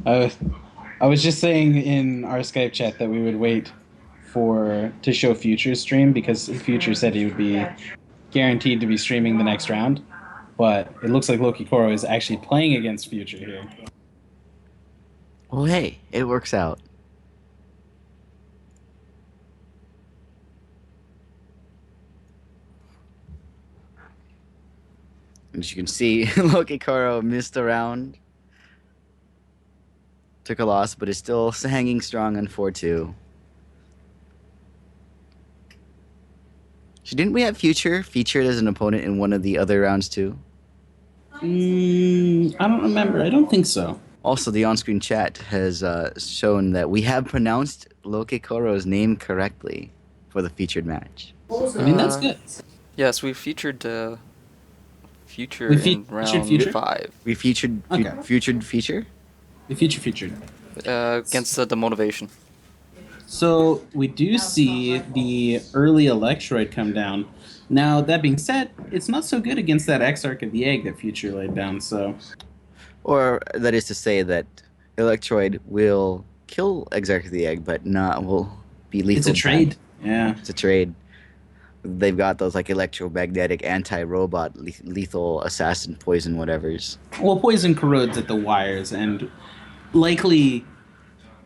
Uh, I was just saying in our Skype chat that we would wait to show Future's stream because Future said he would be guaranteed to be streaming the next round. But it looks like Loki Koro is actually playing against Future here. Well, hey, it works out. As you can see, Loki Koro missed a round. Took a loss, but is still hanging strong on 4-2. So didn't we have Future featured as an opponent in one of the other rounds too? I don't remember. I don't think so. Also, the on-screen chat has shown that we have pronounced Loki Koro's name correctly for the featured match. I mean, that's good. Yes, we featured Future We in featured round Future? 5 We featured Okay. feature. We featured. against the Motivation. So we do see the early Electroid come down. Now, that being said, it's not so good against that Exarch of the Egg that Future laid down, so... Or that is to say that Electroid will kill Exarch of the Egg, but not will be lethal. It's a trade. Yeah. It's a trade. They've got those like electromagnetic anti-robot lethal assassin poison whatevers. Well, poison corrodes at the wires, and likely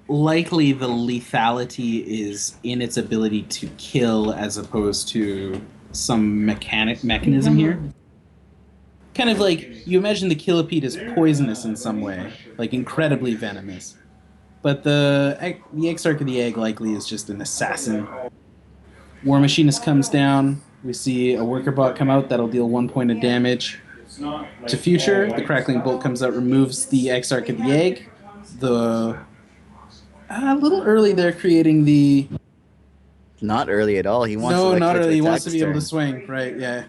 the lethality is in its ability to kill as opposed to some mechanism here. Kind of like you imagine the Killipede is poisonous in some way, like incredibly venomous. But the Exarch of the Egg likely is just an assassin. War Machinist comes down. We see a worker bot come out that'll deal 1 point of damage to Future. The Crackling Bolt comes out, removes the Exarch of the Egg. The a little early there, creating the. Not early at all. He wants No, not Electroid early. to He attack wants to this be able to turn. swing. Right? Yeah.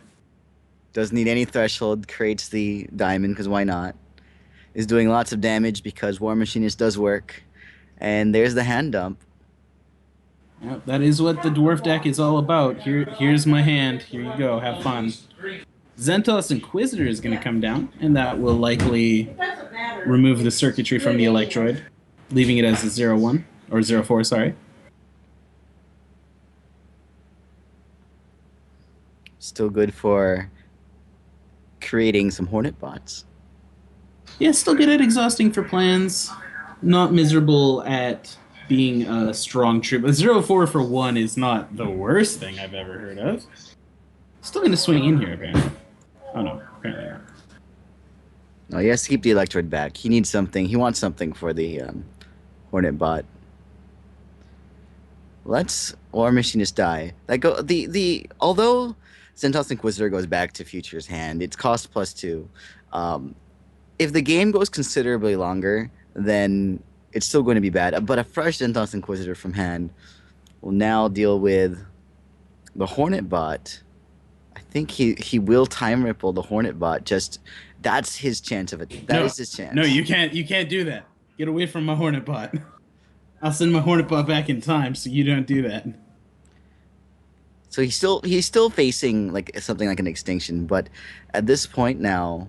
Doesn't need any threshold. Creates the diamond because why not? Is doing lots of damage because War Machinist does work. And there's the hand dump. Yep, that is what the dwarf deck is all about. Here's my hand. Here you go. Have fun. Zentos Inquisitor is going to come down, and that will likely remove the circuitry from the Electroid, leaving it as a 0-1, or 0-4, sorry. Still good for creating some Hornet bots. Yeah, still good at exhausting for plans. Not miserable at being a strong troop. A 0-4 for 1 is not the worst thing I've ever heard of. Still going to swing in here, apparently. Oh no, apparently not. No, he has to keep the Electroid back. He needs something. He wants something for the Hornet bot. Let's War Machinist die. That go although Zentos Inquisitor goes back to Future's hand, it's cost +2. If the game goes considerably longer, then it's still going to be bad. But a fresh Zentos Inquisitor from hand will now deal with the Hornet bot. I think he will time ripple the Hornet bot. Just that's his chance of it. That is his chance. No, you can't. You can't do that. Get away from my Hornet bot. I'll send my Hornet bot back in time, so you don't do that. So he's still facing like something like an extinction, but at this point now,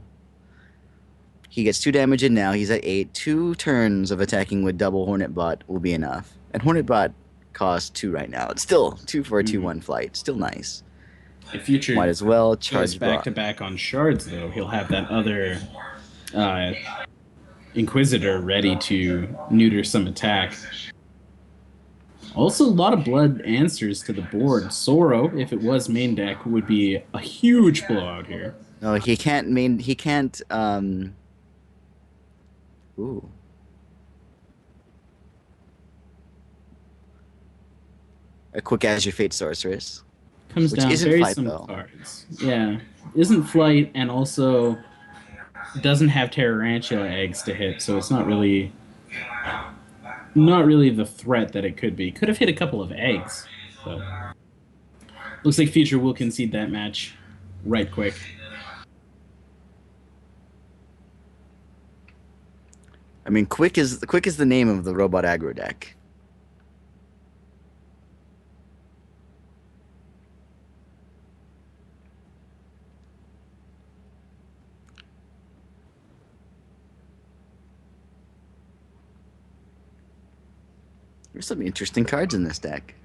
he gets 2 damage in now. He's at 8. 2 turns of attacking with double Hornet bot will be enough. And Hornet bot costs 2 right now. It's still 2 for a 2-1 flight. Still nice. If Future Might as well goes charge back to back on shards, though, he'll have that other Inquisitor ready to neuter some attack. Also, a lot of blood answers to the board. Sorrow, if it was main deck, would be a huge blowout here. No, he can't main. He can't. Ooh. A quick as your fate sorceress. Comes Which down isn't very flight, some though. cards. Yeah, isn't flight, and also doesn't have Terrorantula eggs to hit, so it's not really the threat that it could be. Could have hit a couple of eggs, but looks like Future will concede that match right quick. I mean, quick is the name of the robot aggro deck. There's some interesting cards in this deck.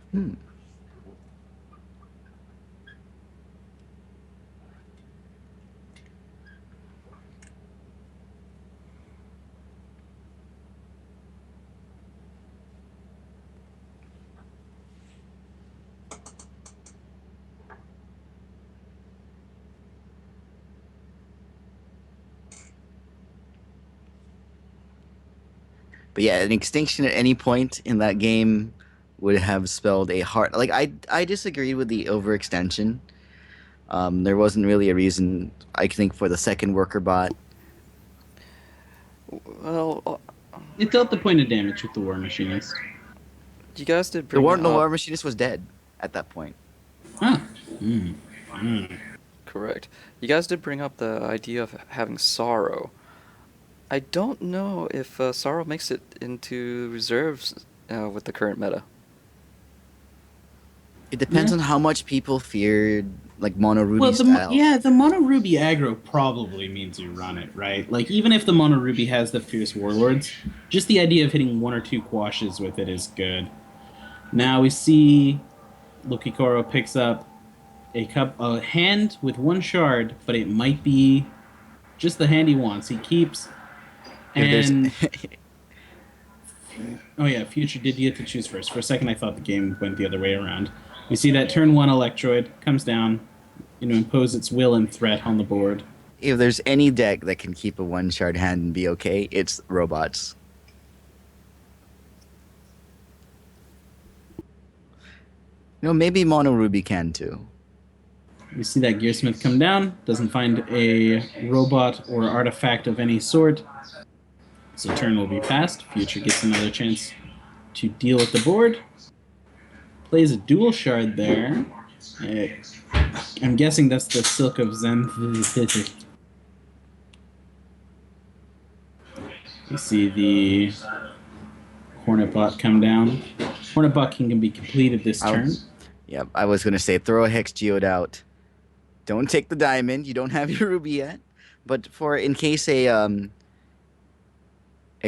But yeah, an extinction at any point in that game would have spelled a hard. Like I disagreed with the overextension. There wasn't really a reason, I think, for the second worker bot. Well, It dealt the point of damage with the War Machinist. you guys did The bring War, up... the War Machinist was dead at that point. Huh. Correct. You guys did bring up the idea of having Sorrow. I don't know if Sorrow makes it into reserves with the current meta. It depends Yeah. on how much people feared like Mono Ruby Well, style. the Mono Ruby aggro probably means you run it, right? Like, even if the Mono Ruby has the Fierce Warlords, just the idea of hitting 1 or 2 quashes with it is good. Now we see Lukikoro picks up a hand with 1 shard, but it might be just the hand he wants. He keeps, If there's and oh yeah, Future did get to choose first. For a second, I thought the game went the other way around. We see that turn 1 Electroid comes down, impose its will and threat on the board. if there's any deck that can keep a 1 shard hand and be okay, it's robots. Maybe Mono Ruby can too. We see that Gearsmith come down, doesn't find a robot or artifact of any sort. So turn will be passed. Future gets another chance to deal with the board. Plays a dual shard there. I'm guessing that's the Silk of Zen. We see the Hornet Bot come down. Hornet Bot can be completed this turn. Yep, I was gonna say throw a Hex Geode out. Don't take the diamond. You don't have your ruby yet. But in case a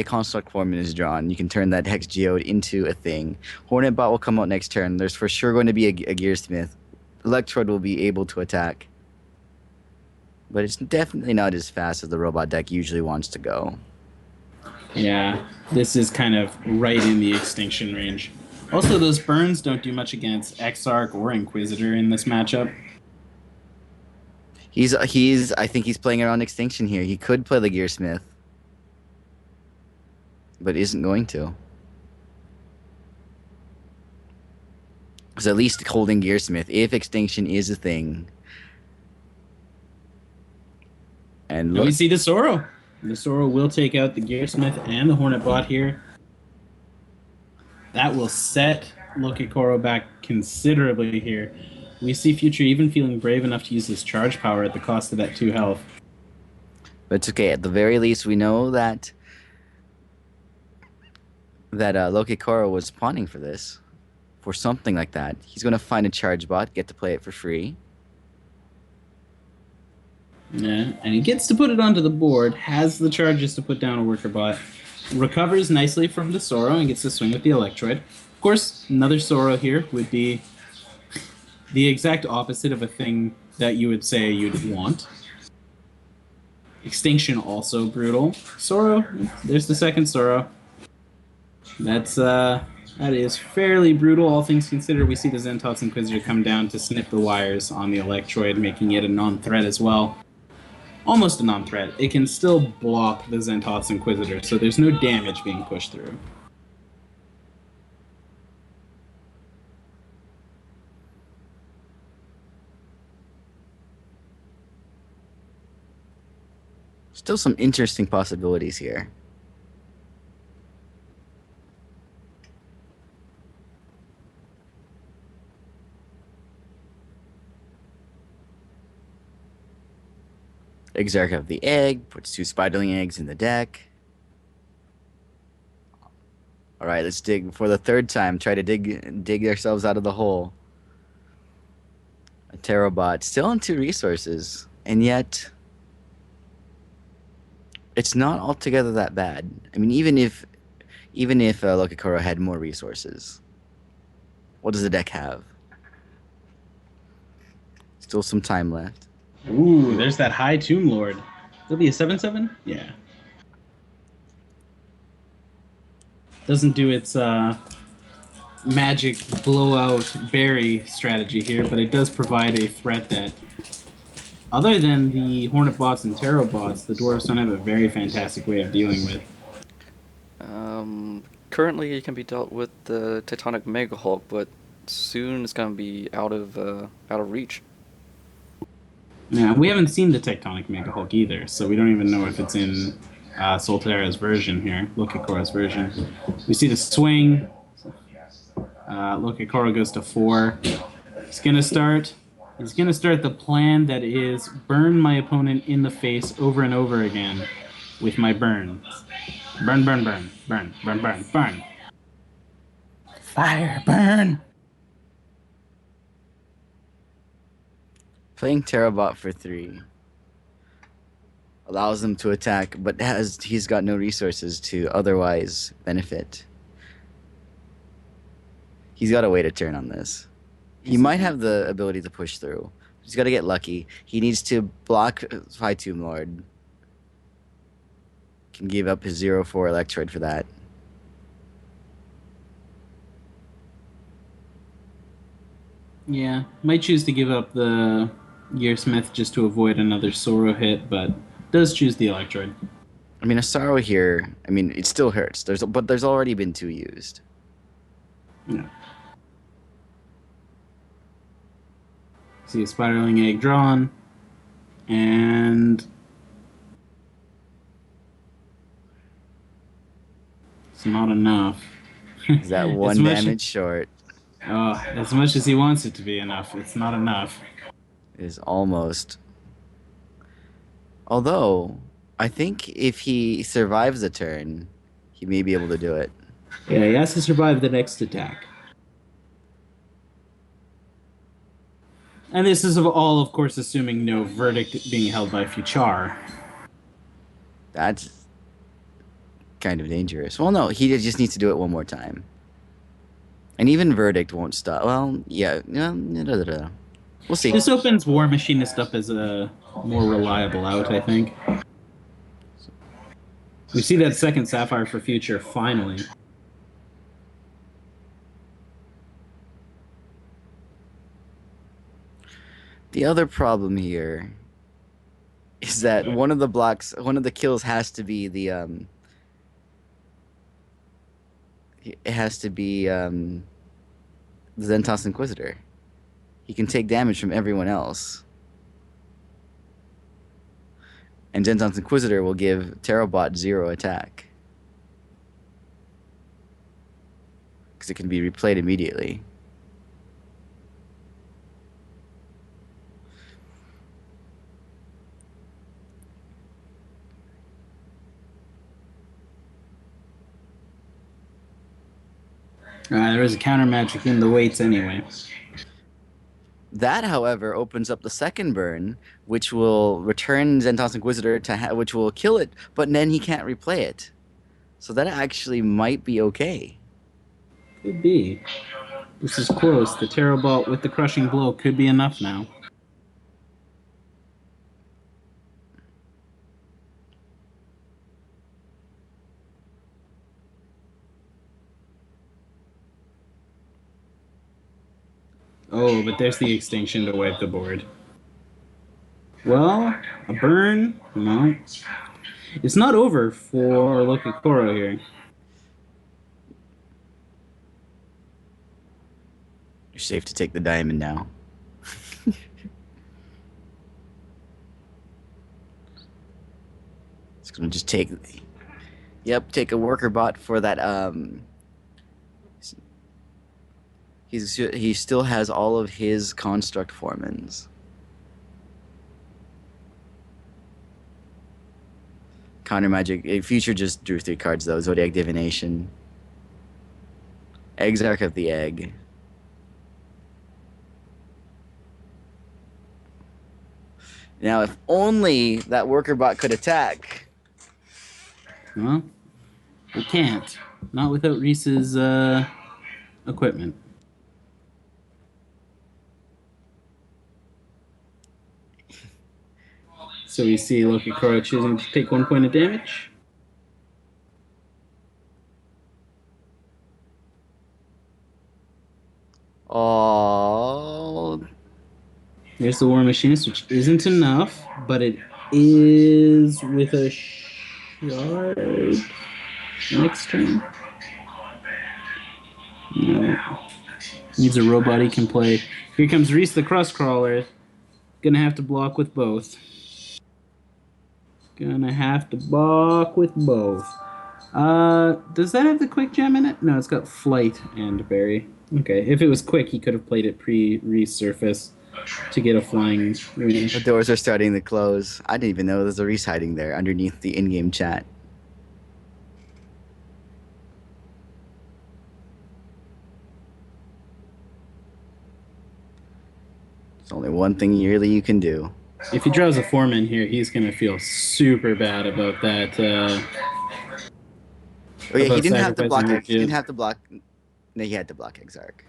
construct foreman is drawn, you can turn that Hex Geode into a thing. Hornet Bot will come out next turn. There's for sure going to be a Gearsmith. Electrode will be able to attack. But it's definitely not as fast as the robot deck usually wants to go. Yeah, this is kind of right in the extinction range. Also, those burns don't do much against Exarch or Inquisitor in this matchup. I think he's playing around extinction here. He could play the Gearsmith, but isn't going to. Because at least holding Gearsmith, if extinction is a thing. And Now we see the Sorrow. The Sorrow will take out the Gearsmith and the Hornet Bot here. That will set Lukikoro back considerably here. We see Future even feeling brave enough to use his charge power at the cost of that 2 health. But it's okay. At the very least, we know that Lukikoro was pawning for this. For something like that. He's going to find a charge bot, get to play it for free. Yeah, and he gets to put it onto the board, has the charges to put down a worker bot, recovers nicely from the Sorrow and gets to swing with the Electroid. Of course, another Sorrow here would be the exact opposite of a thing that you would say you'd want. Extinction also brutal. Sorrow, there's the second Sorrow. That is fairly brutal, all things considered. We see the Zentots Inquisitor come down to snip the wires on the Electroid, making it a non-threat as well. Almost a non-threat. It can still block the Zentots Inquisitor, so there's no damage being pushed through. Still some interesting possibilities here. Exarch of the egg, puts 2 spiderling eggs in the deck. Alright, let's dig for the 3rd time. Try to dig ourselves out of the hole. A Terrabot, still on 2 resources, and yet it's not altogether that bad. I mean, even if even if Lokakoro had more resources. What does the deck have? Still some time left. Ooh, there's that high Tomb Lord. Will be a 7/7? Yeah. Doesn't do its magic blowout berry strategy here, but it does provide a threat that, other than the Hornet bots and Tarot bots, the dwarves don't have a very fantastic way of dealing with. Currently, it can be dealt with the Titanic Mega Hulk, but soon it's gonna be out of reach. Yeah, we haven't seen the Tectonic Mega Hulk either, so we don't even know if it's in Solterra's version here, Lokikora's version. We see the swing. Lokikora goes to 4. He's gonna start. He's gonna start the plan that is burn my opponent in the face over and over again with my burns. Burn, burn, burn, burn, burn, burn, burn. Fire, burn. Playing Terabot for 3 allows him to attack, but he's got no resources to otherwise benefit. He's got to wait a turn on this. He might have the ability to push through. He's got to get lucky. He needs to block High Tomb Lord. Can give up his 0/4 Electroid for that. Yeah, might choose to give up the Gearsmith just to avoid another Sorrow hit, but does choose the Electroid. I mean, a Sorrow here, I mean, it still hurts. But there's already been 2 used. Yeah. See a Spiraling Egg drawn, and it's not enough. Is that 1 damage short? Oh, as much as he wants it to be enough, it's not enough. It is almost. Although, I think if he survives the turn, he may be able to do it. Yeah, he has to survive the next attack. And this is all, of course, assuming no verdict being held by Fuchar. That's kind of dangerous. Well, no, he just needs to do it one more time. And even verdict won't stop. Well, yeah. We'll see. This opens War Machinist up as a more reliable out, I think. We see that second Sapphire for Future, finally. The other problem here is that one of the kills has to be the it has to be the Zentos Inquisitor. He can take damage from everyone else. And Zentos Inquisitor will give Terabot 0 attack. Because it can be replayed immediately. There is a counter magic in the weights anyway. That, however, opens up the second burn, which will return Zentos Inquisitor which will kill it, but then he can't replay it. So that actually might be okay. Could be. This is close. The Tarot Bolt with the Crushing Blow could be enough now. Oh, but there's the extinction to wipe the board. Well, a burn? No. It's not over for Lokikoro here. You're safe to take the diamond now. It's gonna just take. Yep, take a worker bot for that. He still has all of his construct formans. Counter magic. Future just drew 3 cards though. Zodiac Divination. Exarch of the Egg. Now, if only that worker bot could attack. Well, we can't. Not without Reese's equipment. So we see Loki Koro choosing to take 1 point of damage. Oh, There's the War Machinist, which isn't enough, but it is with a shard next turn. No. Needs a robot he can play. Here comes Reese the Crustcrawler. Gonna have to block with both. Gonna have to block with both. Does that have the quick gem in it? No, it's got flight and berry. Okay, if it was quick, he could have played it pre-resurface to get a flying the range. doors are starting to close. I didn't even know there's a Reese hiding there underneath the in-game chat. There's only one thing really you can do. If he draws a foreman here, he's gonna feel super bad about that. Oh yeah, he About didn't have to block. sacrificing He didn't Geode. have to block. No, he had to block Exarch.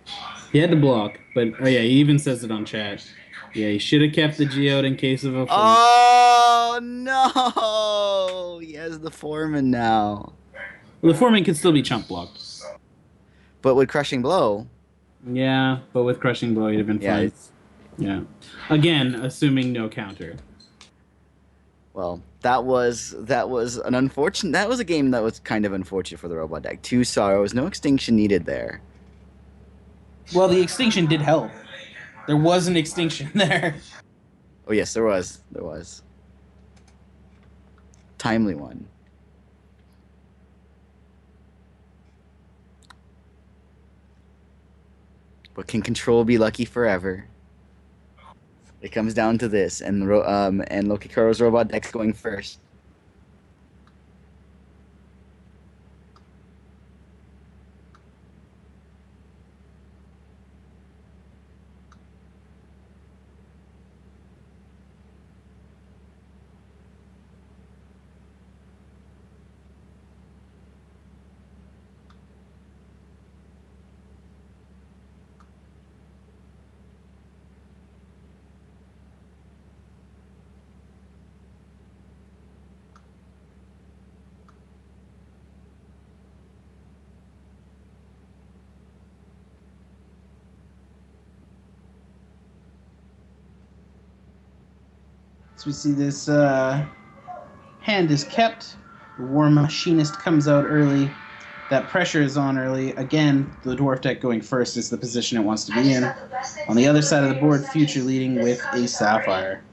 He had to block, but oh yeah, he even says it on chat. Yeah, he should have kept the Geode in case of a foreman. Oh no! He has the foreman now. Well, the foreman could still be chump blocked. But with crushing blow, Yeah, but with crushing blow, he'd have been yeah, fine. it's, Yeah. Again, assuming no counter. well, that was an unfortunate. That was a game that was kind of unfortunate for the robot deck. 2 sorrows, no extinction needed there. Well, the extinction did help. There was an extinction there. Oh yes, there was. There was. Timely one. But can control be lucky forever? It comes down to this, and Loki Kuro's robot deck's going first. So we see this hand is kept. The War Machinist comes out early. That pressure is on early. Again, the Dwarf deck going first is the position it wants to be in. On the other side of the board, Future leading with a Sapphire.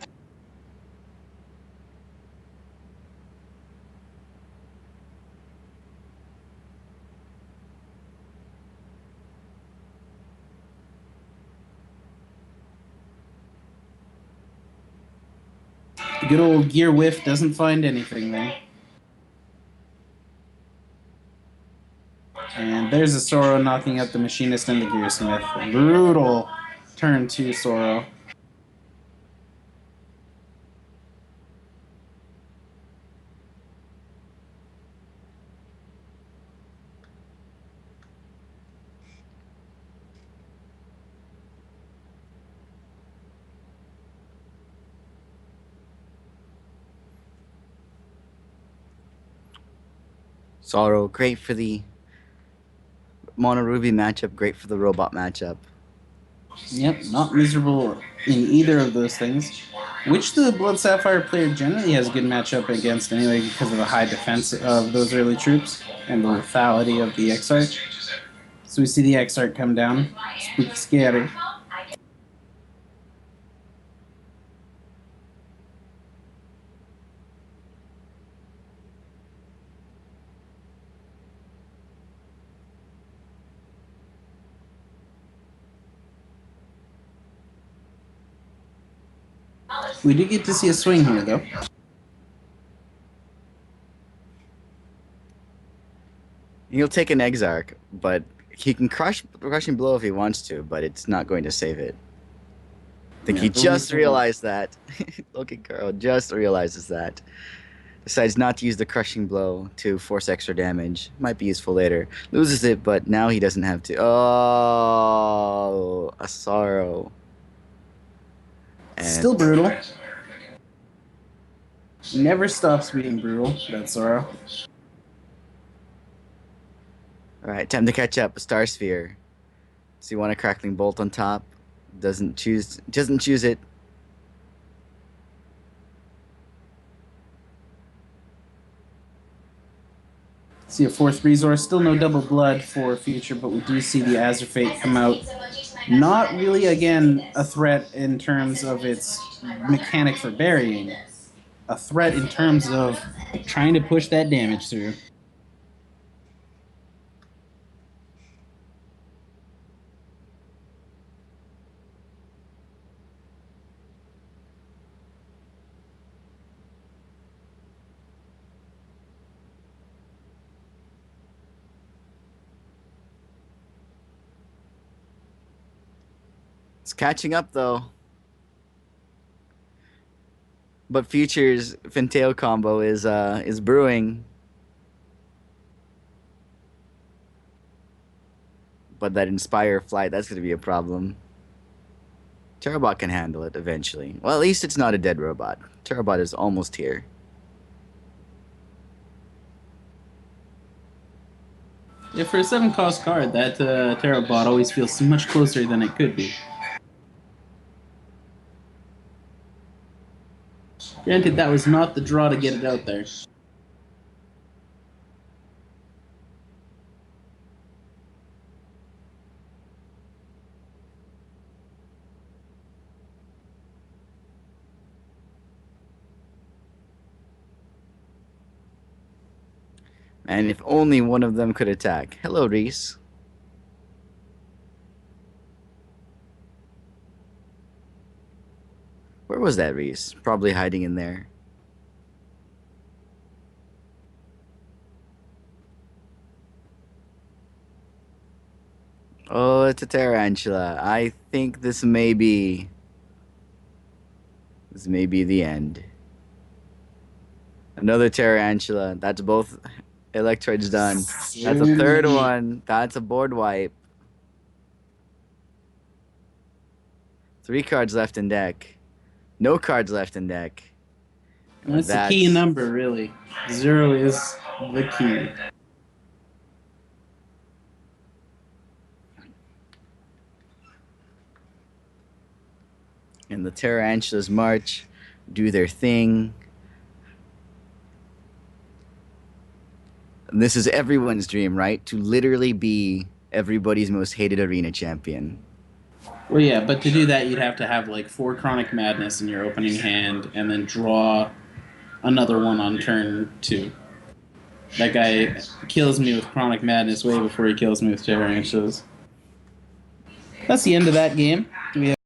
The good old Gear Whiff doesn't find anything there. And there's a Sorrow knocking out the Machinist and the Gearsmith. Brutal turn 2 Sorrow. Sorrow, great for the Mono Ruby matchup, great for the robot matchup. Yep, not miserable in either of those things. Which the Blood Sapphire player generally has a good matchup against anyway because of the high defense of those early troops and the lethality of the Exarch. So we see the Exarch come down. Spooky scary. We did get to see a swing here, though. He'll take an Exarch, but he can crushing blow if he wants to, but it's not going to save it. I think Yeah, he but just we- realized that. Loki Kuro just realizes that. Decides not to use the crushing blow to force extra damage. Might be useful later. Loses it, but now he doesn't have to. Oh, a sorrow. And Still brutal. Never stops being brutal, that Sorrow. Alright, time to catch up. Star Sphere. So you want a crackling bolt on top. Doesn't choose it. See a fourth resource. Still no double blood for future, but we do see the Azure Fate come out. Not really, again, a threat in terms of its mechanic for burying. A threat in terms of trying to push that damage through. It's catching up though. But Future's Fintail combo is brewing. But that Inspire Flight, that's gonna be a problem. Terrabot can handle it eventually. Well, at least it's not a dead robot. Terrabot is almost here. Yeah, for a 7-cost card, that Terrabot always feels so much closer than it could be. Granted, that was not the draw to get it out there. And if only one of them could attack. Hello, Reese. Where was that Reese? Probably hiding in there. Oh, it's a tarantula. I think this may be the end. Another tarantula. That's both Electroids done. That's a third one. That's a board wipe. 3 cards left in deck. No cards left in deck. That's the key number, really. 0 is the key. And the tarantulas march, do their thing. And this is everyone's dream, right? To literally be everybody's most hated arena champion. Well, yeah, but to do that, you'd have to have like 4 Chronic Madness in your opening hand, and then draw another one on turn 2. That guy kills me with Chronic Madness way before he kills me with Tarantulas. That's the end of that game. We have